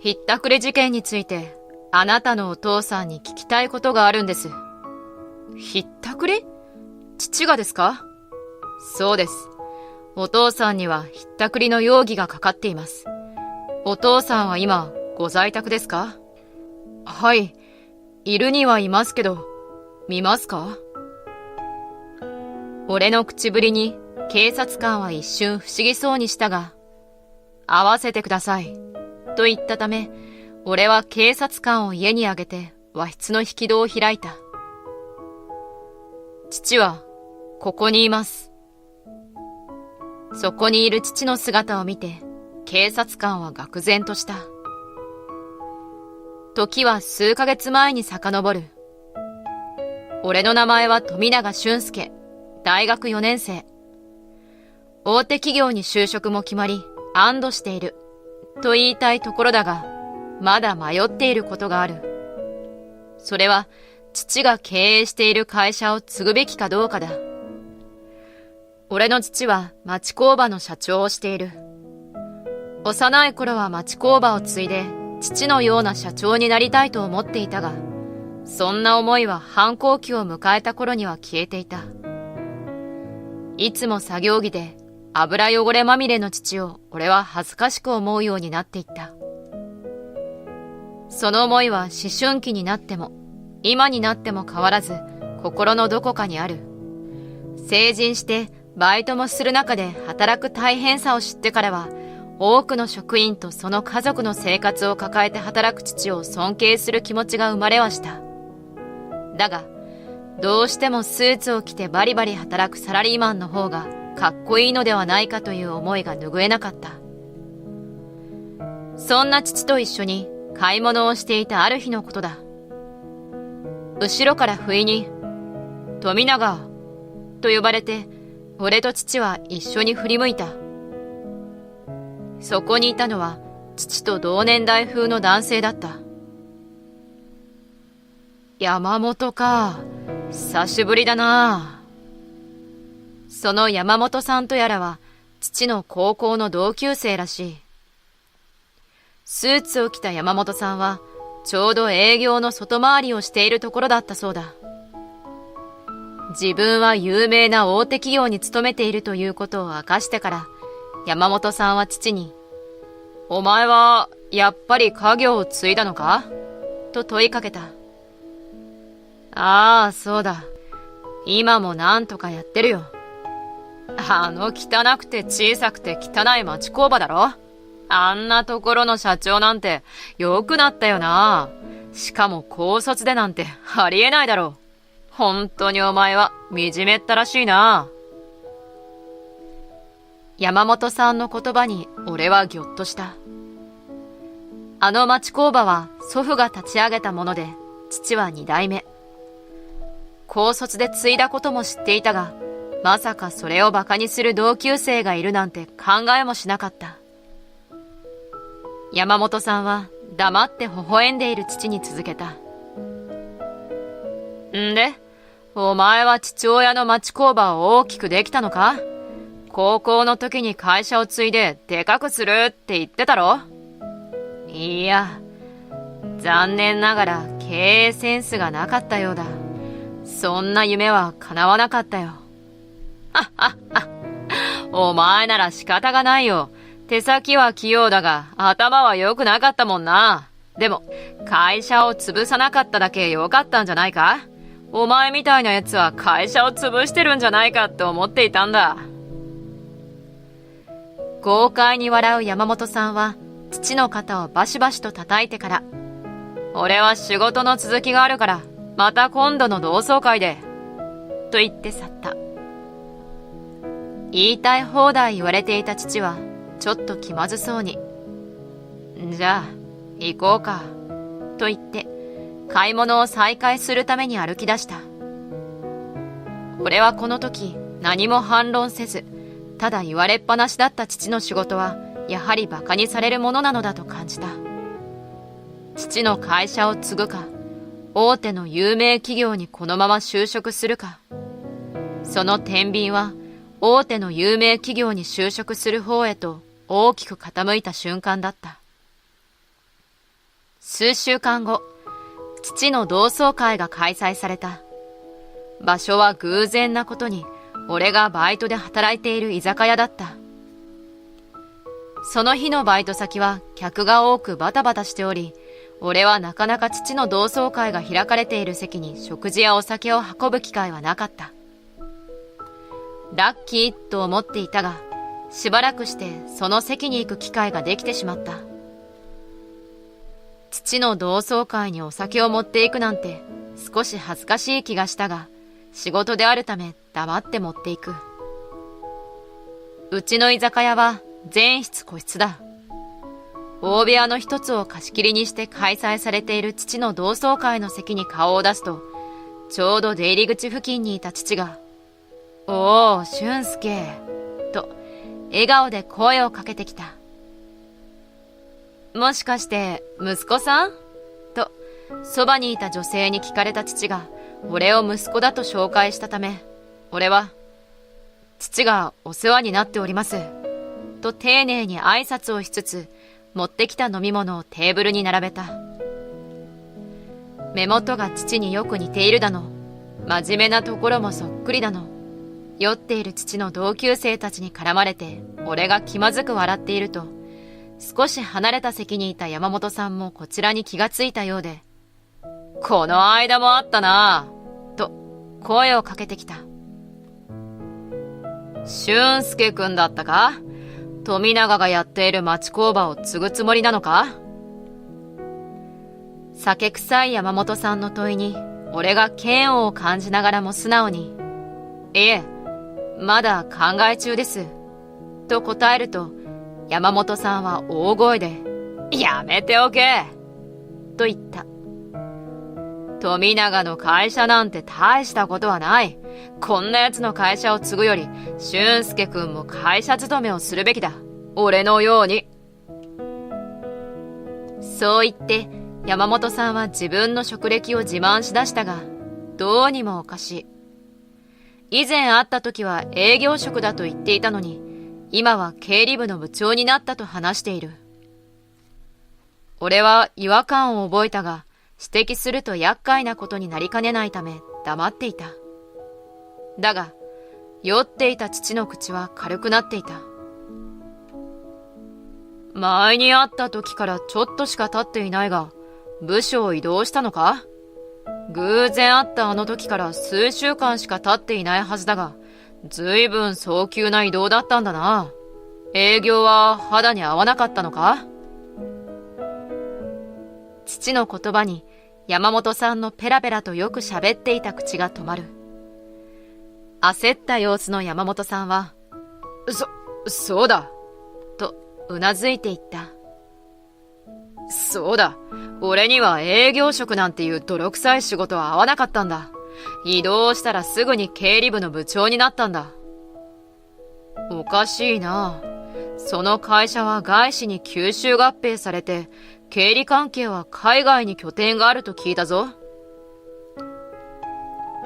ひったくり事件についてあなたのお父さんに聞きたいことがあるんです。ひったくり？父がですか？そうです。お父さんにはひったくりの容疑がかかっています。お父さんは今ご在宅ですか？はい、いるにはいますけど、見ますか？俺の口ぶりに警察官は一瞬不思議そうにしたが、会わせてくださいと言ったため、俺は警察官を家にあげて和室の引き戸を開いた。父はここにいます。そこにいる父の姿を見て警察官は愕然とした。時は数ヶ月前に遡る。俺の名前は富永俊介、大学4年生。大手企業に就職も決まり安堵していると言いたいところだが、まだ迷っていることがある。それは父が経営している会社を継ぐべきかどうかだ。俺の父は町工場の社長をしている。幼い頃は町工場を継いで父のような社長になりたいと思っていたが、そんな思いは反抗期を迎えた頃には消えていた。いつも作業着で油汚れまみれの父を俺は恥ずかしく思うようになっていった。その思いは思春期になっても今になっても変わらず心のどこかにある。成人してバイトもする中で働く大変さを知ってからは、多くの職員とその家族の生活を抱えて働く父を尊敬する気持ちが生まれはした。だが、どうしてもスーツを着てバリバリ働くサラリーマンの方がかっこいいのではないかという思いが拭えなかった。そんな父と一緒に買い物をしていたある日のことだ。後ろから不意に、富永と呼ばれて、俺と父は一緒に振り向いた。そこにいたのは父と同年代風の男性だった。山本か。久しぶりだな。その山本さんとやらは父の高校の同級生らしい。スーツを着た山本さんはちょうど営業の外回りをしているところだったそうだ。自分は有名な大手企業に勤めているということを明かしてから、山本さんは父に、お前はやっぱり家業を継いだのかと問いかけた。ああ、そうだ。今もなんとかやってるよ。あの汚くて小さくて汚い町工場だろ。あんなところの社長なんて良くなったよな。しかも高卒でなんてありえないだろう。本当にお前は惨めったらしいな。山本さんの言葉に俺はぎょっとした。あの町工場は祖父が立ち上げたもので、父は二代目。高卒で継いだことも知っていたが、まさかそれをバカにする同級生がいるなんて考えもしなかった。山本さんは黙って微笑んでいる父に続けた。んで、お前は父親の町工場を大きくできたのか？高校の時に会社を継いででかくするって言ってたろ？いや、残念ながら経営センスがなかったようだ。そんな夢は叶わなかったよ。はっはっは。お前なら仕方がないよ。手先は器用だが頭は良くなかったもんな。でも会社を潰さなかっただけ良かったんじゃないか？お前みたいなやつは会社を潰してるんじゃないかって思っていたんだ。豪快に笑う山本さんは父の肩をバシバシと叩いてから、俺は仕事の続きがあるからまた今度の同窓会でと言って去った。言いたい放題言われていた父はちょっと気まずそうに、じゃあ行こうかと言って買い物を再開するために歩き出した。俺はこの時何も反論せず、ただ言われっぱなしだった父の仕事はやはり馬鹿にされるものなのだと感じた。父の会社を継ぐか、大手の有名企業にこのまま就職するか、その天秤は大手の有名企業に就職する方へと大きく傾いた瞬間だった。数週間後、父の同窓会が開催された。場所は偶然なことに、俺がバイトで働いている居酒屋だった。その日のバイト先は客が多くバタバタしており、俺はなかなか父の同窓会が開かれている席に食事やお酒を運ぶ機会はなかった。ラッキーと思っていたが、しばらくしてその席に行く機会ができてしまった。父の同窓会にお酒を持っていくなんて少し恥ずかしい気がしたが、仕事であるため黙って持っていく。うちの居酒屋は全室個室だ。大部屋の一つを貸し切りにして開催されている父の同窓会の席に顔を出すと、ちょうど出入り口付近にいた父が、おー、俊介、と笑顔で声をかけてきた。もしかして息子さんと、そばにいた女性に聞かれた父が、俺を息子だと紹介したため、俺は、父がお世話になっております、と丁寧に挨拶をしつつ、持ってきた飲み物をテーブルに並べた。目元が父によく似ているだの、真面目なところもそっくりだの、酔っている父の同級生たちに絡まれて、俺が気まずく笑っていると、少し離れた席にいた山本さんもこちらに気がついたようで、この間もあったなぁ、と声をかけてきた。俊介くんだったか？富永がやっている町工場を継ぐつもりなのか？酒臭い山本さんの問いに、俺が嫌悪を感じながらも素直に、いえ、まだ考え中です、と答えると、山本さんは大声で、やめておけと言った。富永の会社なんて大したことはない。こんな奴の会社を継ぐより、俊介くんも会社勤めをするべきだ。俺のように。そう言って、山本さんは自分の職歴を自慢しだしたが、どうにもおかしい。以前会った時は営業職だと言っていたのに、今は経理部の部長になったと話している。俺は違和感を覚えたが、指摘すると厄介なことになりかねないため黙っていた。だが、酔っていた父の口は軽くなっていた。前に会った時からちょっとしか経っていないが、部署を異動したのか？偶然会ったあの時から数週間しか経っていないはずだが、ずいぶん早急な移動だったんだな。営業は肌に合わなかったのか？父の言葉に山本さんのペラペラとよく喋っていた口が止まる。焦った様子の山本さんは、そうだ、とうなずいていった。そうだ、俺には営業職なんていう泥臭い仕事は合わなかったんだ。移動したらすぐに経理部の部長になったんだ。おかしいな。その会社は外資に吸収合併されて、経理関係は海外に拠点があると聞いたぞ。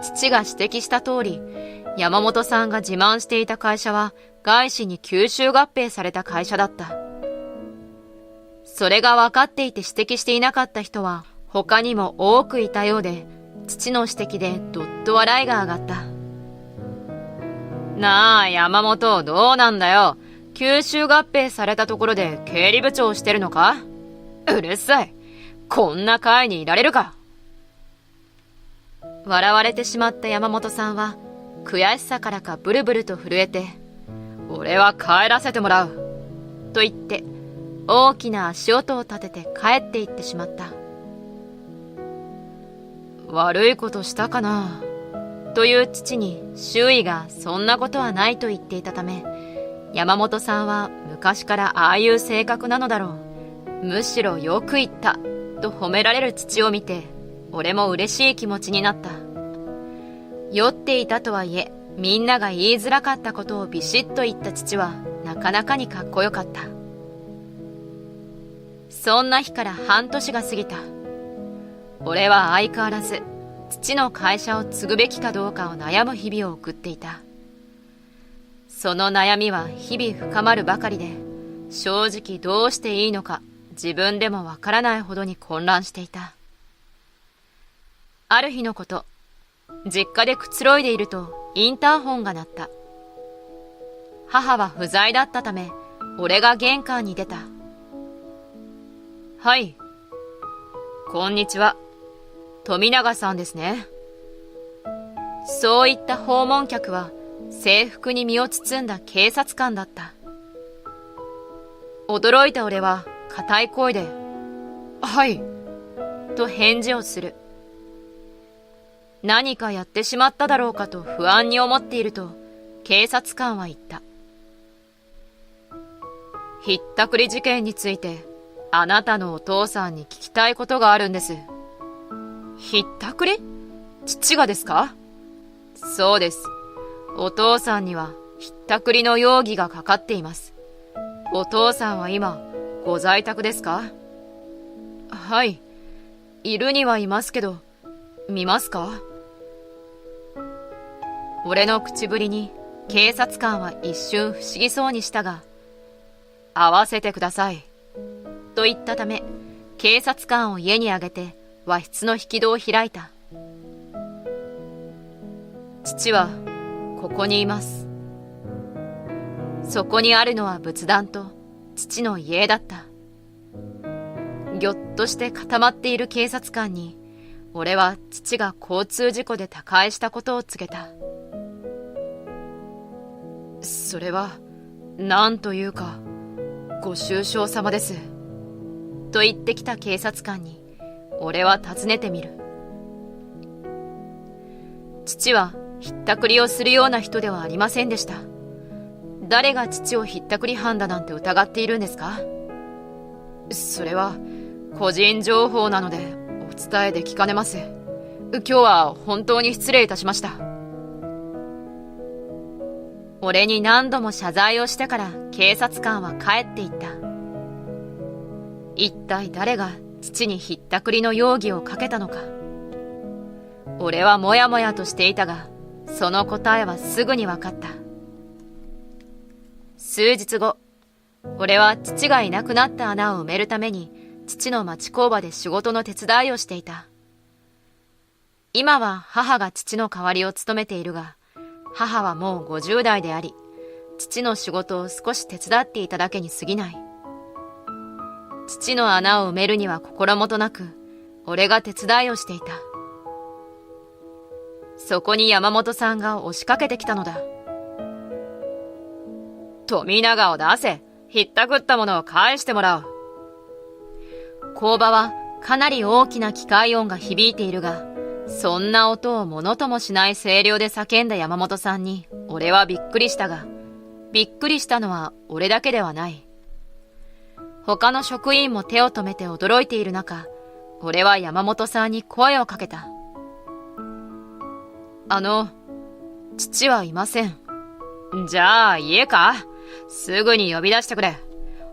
父が指摘した通り、山本さんが自慢していた会社は外資に吸収合併された会社だった。それが分かっていて指摘していなかった人は他にも多くいたようで、父の指摘でどっと笑いが上がった。なあ、山本、どうなんだよ。吸収合併されたところで経理部長をしてるのか？うるさい。こんな会にいられるか。笑われてしまった山本さんは悔しさからかブルブルと震えて、俺は帰らせてもらうと言って大きな足音を立てて帰って行ってしまった。悪いことしたかなという父に周囲がそんなことはないと言っていたため、山本さんは昔からああいう性格なのだろう。むしろよく言ったと褒められる父を見て、俺も嬉しい気持ちになった。酔っていたとはいえ、みんなが言いづらかったことをビシッと言った父はなかなかにかっこよかった。そんな日から半年が過ぎた。俺は相変わらず父の会社を継ぐべきかどうかを悩む日々を送っていた。その悩みは日々深まるばかりで、正直どうしていいのか自分でもわからないほどに混乱していた。ある日のこと、実家でくつろいでいるとインターホンが鳴った。母は不在だったため、俺が玄関に出た。はい。こんにちは。富永さんですね。そういった訪問客は制服に身を包んだ警察官だった。驚いた俺は固い声で、はい、と返事をする。何かやってしまっただろうかと不安に思っていると、警察官は言った。ひったくり事件について、あなたのお父さんに聞きたいことがあるんです。ひったくり？父がですか？そうです。お父さんにはひったくりの容疑がかかっています。お父さんは今、ご在宅ですか？はい。いるにはいますけど、見ますか？俺の口ぶりに警察官は一瞬不思議そうにしたが、会わせてください。と言ったため、警察官を家にあげて和室の引き戸を開いた。父はここにいます。そこにあるのは仏壇と父の遺影だった。ぎょっとして固まっている警察官に、俺は父が交通事故で他界したことを告げた。それは、なんというか、ご愁傷様です。と言ってきた警察官に、俺は尋ねてみる。父はひったくりをするような人ではありませんでした。誰が父をひったくり犯だなんて疑っているんですか？それは個人情報なのでお伝えできかねます。今日は本当に失礼いたしました。俺に何度も謝罪をしてから警察官は帰っていった。一体誰が父にひったくりの容疑をかけたのか。俺はもやもやとしていたが、その答えはすぐに分かった。数日後、俺は父がいなくなった穴を埋めるために父の町工場で仕事の手伝いをしていた。今は母が父の代わりを務めているが、母はもう50代であり、父の仕事を少し手伝っていただけに過ぎない。父の穴を埋めるには心もとなく、俺が手伝いをしていた。そこに山本さんが押しかけてきたのだ。富永を出せ。ひったくったものを返してもらう。工場はかなり大きな機械音が響いているが、そんな音をものともしない声量で叫んだ山本さんに俺はびっくりしたが、びっくりしたのは俺だけではない。他の職員も手を止めて驚いている中、俺は山本さんに声をかけた。父はいません。じゃあ家か？すぐに呼び出してくれ。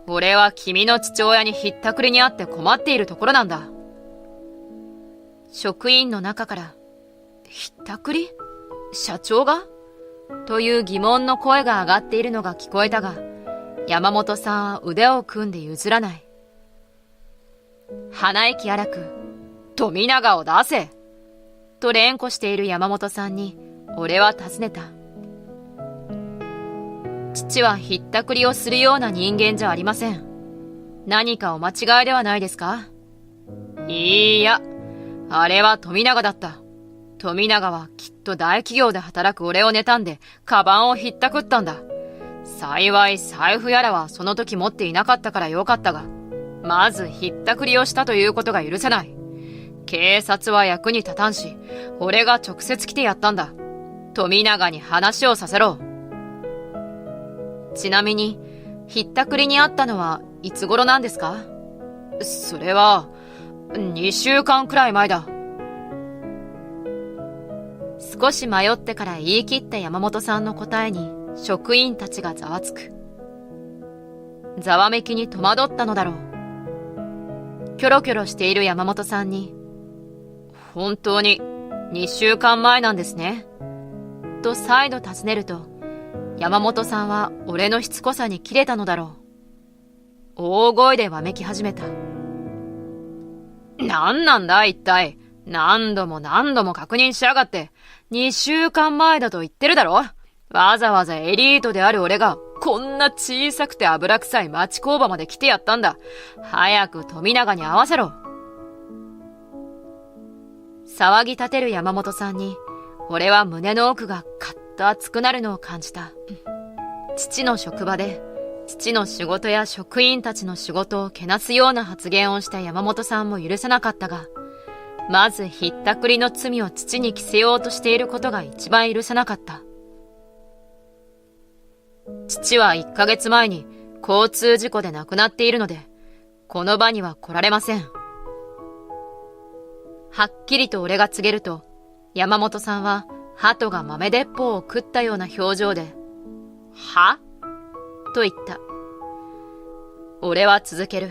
俺は君の父親にひったくりにあって困っているところなんだ。職員の中から、ひったくり？社長が？という疑問の声が上がっているのが聞こえたが、山本さんは腕を組んで譲らない。鼻息荒く、富永を出せと連呼している山本さんに、俺は尋ねた。父はひったくりをするような人間じゃありません。何かお間違いではないですか？いいや、あれは富永だった。富永はきっと大企業で働く俺を妬んで、カバンをひったくったんだ。幸い財布やらはその時持っていなかったからよかったが、まずひったくりをしたということが許せない。警察は役に立たんし、俺が直接来てやったんだ。富永に話をさせろ。ちなみに、ひったくりにあったのはいつ頃なんですか？それは、2週間くらい前だ。少し迷ってから言い切った山本さんの答えに、職員たちがざわつく。ざわめきに戸惑ったのだろう。キョロキョロしている山本さんに、本当に2週間前なんですね。と再度尋ねると、山本さんは俺のしつこさに切れたのだろ大声でわめき始めた。なんなんだ一体。何度も何度も確認しやがって。2週間前だと言ってるだろ。わざわざエリートである俺がこんな小さくて油臭い町工場まで来てやったんだ。早く富永に会わせろ。騒ぎ立てる山本さんに俺は胸の奥がカッと熱くなるのを感じた。父の職場で父の仕事や職員たちの仕事をけなすような発言をした山本さんも許せなかったが、まずひったくりの罪を父に着せようとしていることが一番許せなかった。父は1ヶ月前に交通事故で亡くなっているので、この場には来られません。はっきりと俺が告げると、山本さんは鳩が豆鉄砲を食ったような表情で、は？と言った。俺は続ける。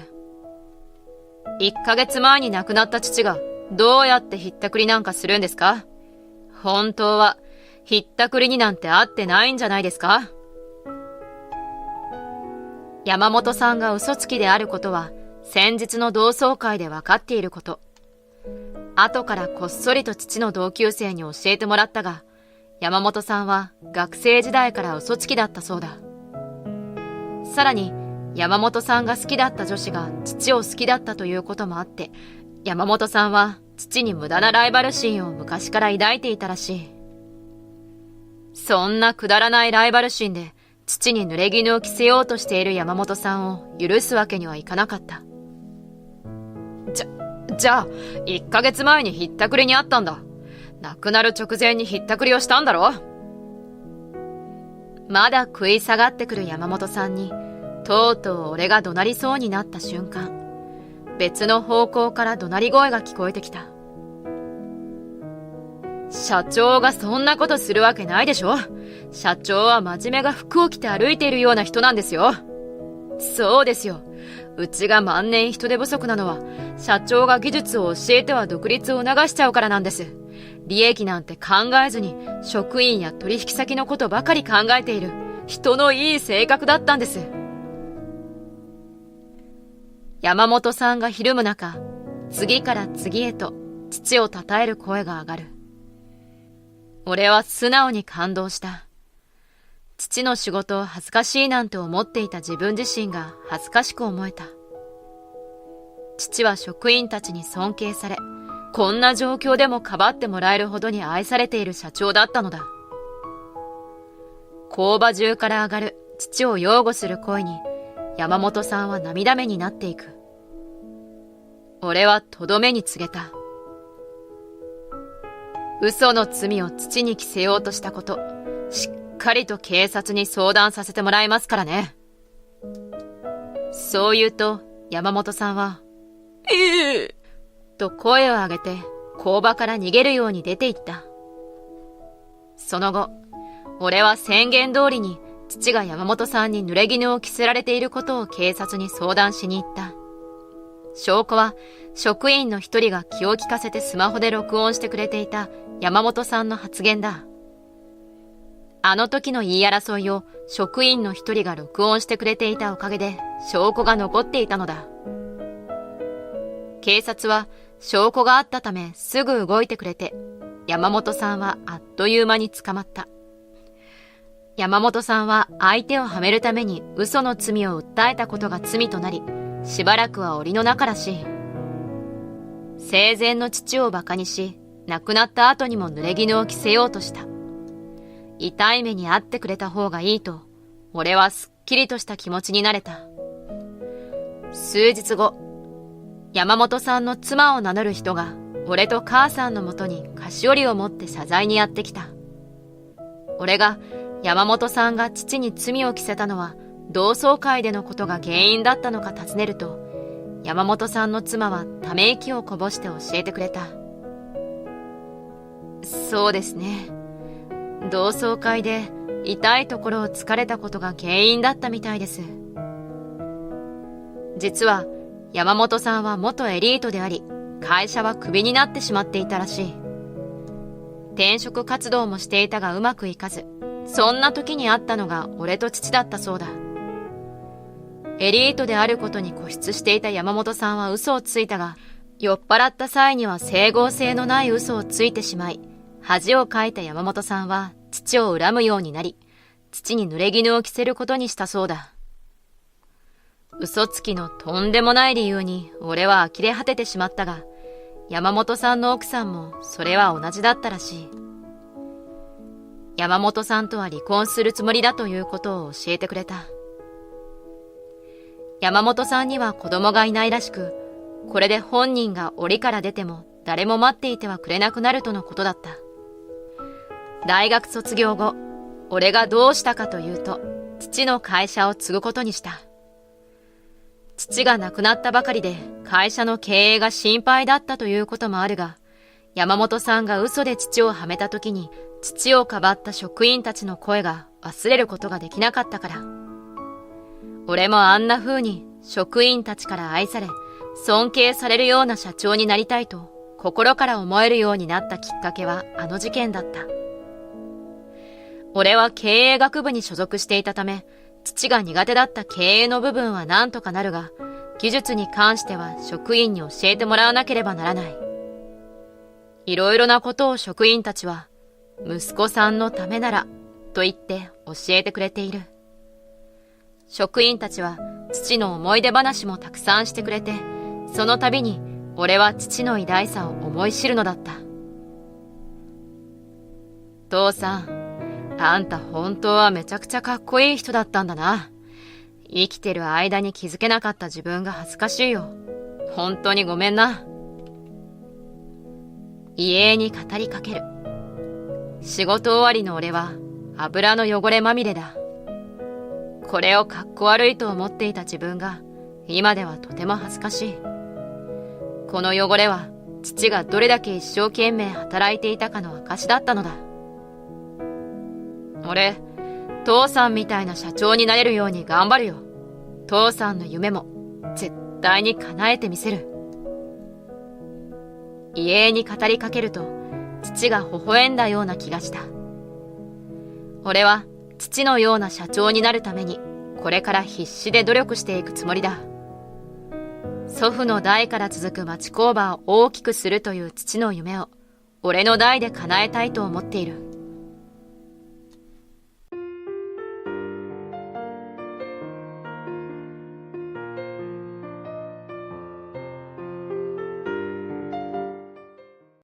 1ヶ月前に亡くなった父がどうやってひったくりなんかするんですか？本当はひったくりになんて会ってないんじゃないですか？山本さんが嘘つきであることは先日の同窓会で分かっていること。後からこっそりと父の同級生に教えてもらったが、山本さんは学生時代から嘘つきだったそうだ。さらに山本さんが好きだった女子が父を好きだったということもあって、山本さんは父に無駄なライバル心を昔から抱いていたらしい。そんなくだらないライバル心で父に濡れ衣を着せようとしている山本さんを許すわけにはいかなかった。じゃあ1ヶ月前にひったくりにあったんだ。亡くなる直前にひったくりをしたんだろ。まだ食い下がってくる山本さんにとうとう俺が怒鳴りそうになった瞬間、別の方向から怒鳴り声が聞こえてきた。社長がそんなことするわけないでしょ。社長は真面目が服を着て歩いているような人なんですよ。そうですよ。うちが万年人手不足なのは社長が技術を教えては独立を促しちゃうからなんです。利益なんて考えずに職員や取引先のことばかり考えている人のいい性格だったんです。山本さんがひるむ中、次から次へと父を称える声が上がる。俺は素直に感動した。父の仕事を恥ずかしいなんて思っていた自分自身が恥ずかしく思えた。父は職員たちに尊敬され、こんな状況でもかばってもらえるほどに愛されている社長だったのだ。工場中から上がる父を擁護する声に山本さんは涙目になっていく。俺はとどめに告げた。嘘の罪を父に着せようとしたこと、しっかりと警察に相談させてもらいますからね。そう言うと山本さんは、と声を上げて工場から逃げるように出て行った。その後、俺は宣言通りに父が山本さんに濡れ衣を着せられていることを警察に相談しに行った。証拠は職員の一人が気を利かせてスマホで録音してくれていた山本さんの発言だ。あの時の言い争いを職員の一人が録音してくれていたおかげで証拠が残っていたのだ。警察は証拠があったためすぐ動いてくれて、山本さんはあっという間に捕まった。山本さんは相手をはめるために嘘の罪を訴えたことが罪となり、しばらくは檻の中らしい。生前の父をバカにし、亡くなった後にも濡れ衣を着せようとした。痛い目に遭ってくれた方がいいと、俺はすっきりとした気持ちになれた。数日後、山本さんの妻を名乗る人が俺と母さんのもとに菓子折りを持って謝罪にやってきた。俺が山本さんが父に罪を着せたのは同窓会でのことが原因だったのか尋ねると、山本さんの妻はため息をこぼして教えてくれた。そうですね。同窓会で痛いところを突かれたことが原因だったみたいです。実は山本さんは元エリートであり、会社はクビになってしまっていたらしい。転職活動もしていたがうまくいかず、そんな時に会ったのが俺と父だったそうだ。エリートであることに固執していた山本さんは嘘をついたが、酔っ払った際には整合性のない嘘をついてしまい、恥をかいた山本さんは父を恨むようになり、父に濡れ衣を着せることにしたそうだ。嘘つきのとんでもない理由に俺は呆れ果ててしまったが、山本さんの奥さんもそれは同じだったらしい。山本さんとは離婚するつもりだということを教えてくれた。山本さんには子供がいないらしく、これで本人が檻から出ても誰も待っていてはくれなくなるとのことだった。大学卒業後、俺がどうしたかというと、父の会社を継ぐことにした。父が亡くなったばかりで会社の経営が心配だったということもあるが、山本さんが嘘で父をはめた時に、父をかばった職員たちの声が忘れることができなかったから。俺もあんな風に職員たちから愛され、尊敬されるような社長になりたいと心から思えるようになったきっかけはあの事件だった。俺は経営学部に所属していたため、父が苦手だった経営の部分は何とかなるが、技術に関しては職員に教えてもらわなければならない。いろいろなことを職員たちは、息子さんのためならと言って教えてくれている。職員たちは父の思い出話もたくさんしてくれて、その度に俺は父の偉大さを思い知るのだった。父さん、あんた本当はめちゃくちゃかっこいい人だったんだな。生きてる間に気づけなかった自分が恥ずかしいよ。本当にごめんな。遺影に語りかける。仕事終わりの俺は油の汚れまみれだ。これをかっこ悪いと思っていた自分が今ではとても恥ずかしい。この汚れは父がどれだけ一生懸命働いていたかの証だったのだ。俺、父さんみたいな社長になれるように頑張るよ。父さんの夢も絶対に叶えてみせる。遺影に語りかけると父が微笑んだような気がした。俺は父のような社長になるためにこれから必死で努力していくつもりだ。祖父の代から続く町工場を大きくするという父の夢を俺の代で叶えたいと思っている。